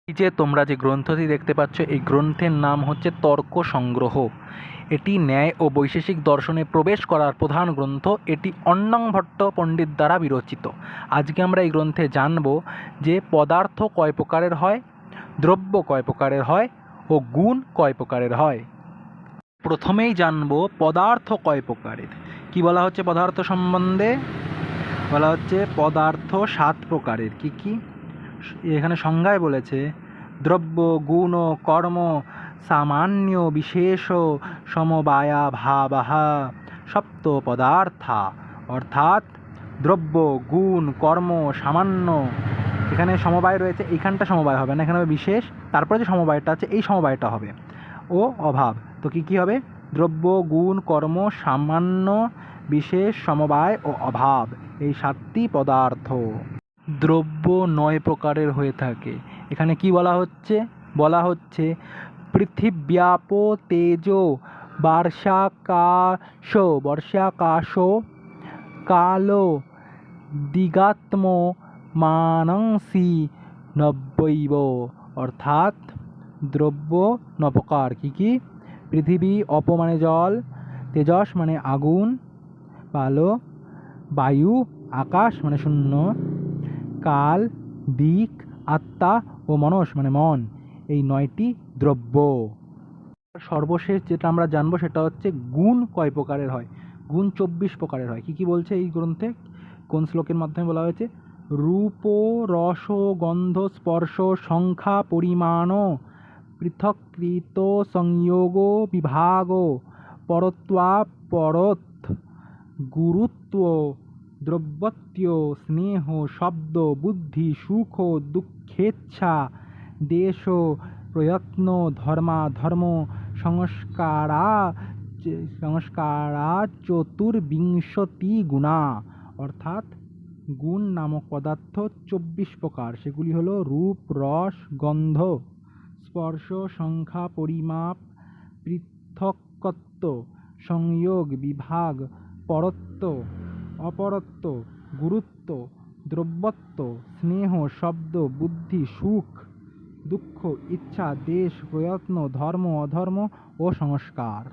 এই যে তোমরা যে গ্রন্থটি দেখতে পাচ্ছ, এই গ্রন্থের নাম হচ্ছে তর্ক সংগ্রহ। এটি ন্যায় ও বৈশেষিক দর্শনে প্রবেশ করার প্রধান গ্রন্থ। এটি অন্নংভট্ট পণ্ডিত দ্বারা বিরচিত। আজকে আমরা এই গ্রন্থে জানব যে পদার্থ কয় প্রকারের হয়, দ্রব্য কয় প্রকারের হয় ও গুণ কয় প্রকারের হয়। প্রথমেই জানব পদার্থ কয় প্রকারের। কি বলা হচ্ছে পদার্থ সম্বন্ধে? বলা হচ্ছে পদার্থ 7 প্রকারের। কি কি? এখানে সংজ্ঞায় বলেছে দ্রব্য, গুণ, কর্ম, সামান্য, বিশেষ, সমবায়া ভাবাহা সপ্ত পদার্থা। অর্থাৎ দ্রব্য, গুণ, কর্ম, সামান্য, এখানে সমবায় রয়েছে, এইখানটা সমবায় হবে না, এখানে হবে বিশেষ, তারপরে যে সমবায়টা আছে এই সমবায়টা হবে, ও অভাব। তো কি হবে? দ্রব্য, গুণ, কর্ম, সামান্য, বিশেষ, সমবায় ও অভাব, এই 7টি পদার্থ। দ্রব্য 9 প্রকারের হয়ে থাকে। এখানে কি বলা হচ্ছে? বলা হচ্ছে পৃথিব্যাপ তেজো বর্ষাকাশ কালো দিগাত্ম মানংসি নব্বৈব। অর্থাৎ দ্রব্য 9 প্রকার। কি কি? পৃথিবী, অপ মানে জল, তেজস মানে আগুন, কালো, বায়ু, আকাশ মানে শূন্য, কাল, দিক, আত্মা ও মনস মানে মন, এই 9টি দ্রব্য। সর্বশেষ যেটা আমরা জানবো সেটা হচ্ছে গুণ কয় প্রকারের হয়। গুণ 24 প্রকারের হয়। কি কি বলছে এই গ্রন্থে? কোন শ্লোকের মাধ্যমে বলা হয়েছে? রূপ, রস, গন্ধ, স্পর্শ, সংখ্যা, পরিমাণ, পৃথকৃত, সংযোগ, বিভাগ, পরত্বাপরত, গুরুত্ব, দ্রব্যত্ব, স্নেহ, শব্দ, বুদ্ধি, সুখ, দুঃখেচ্ছা, দেশ, প্রয়ত্ন, ধর্মাধর্ম, সংস্কারা চতুর্বিংশতি গুণা। অর্থাৎ গুণ নামক পদার্থ 24 প্রকার। সেগুলি হলো রূপ, রস, গন্ধ, স্পর্শ, সংখ্যা, পরিমাপ, পৃথকত্ব, সংযোগ, বিভাগ, পরত্ব, অপরত্ব, গুরুত্ব, দ্রব্যত্ব, স্নেহ, শব্দ, বুদ্ধি, সুখ, দুঃখ, ইচ্ছা, দেশ, প্রয়ত্ন, ধর্ম, অধর্ম ও সংস্কার।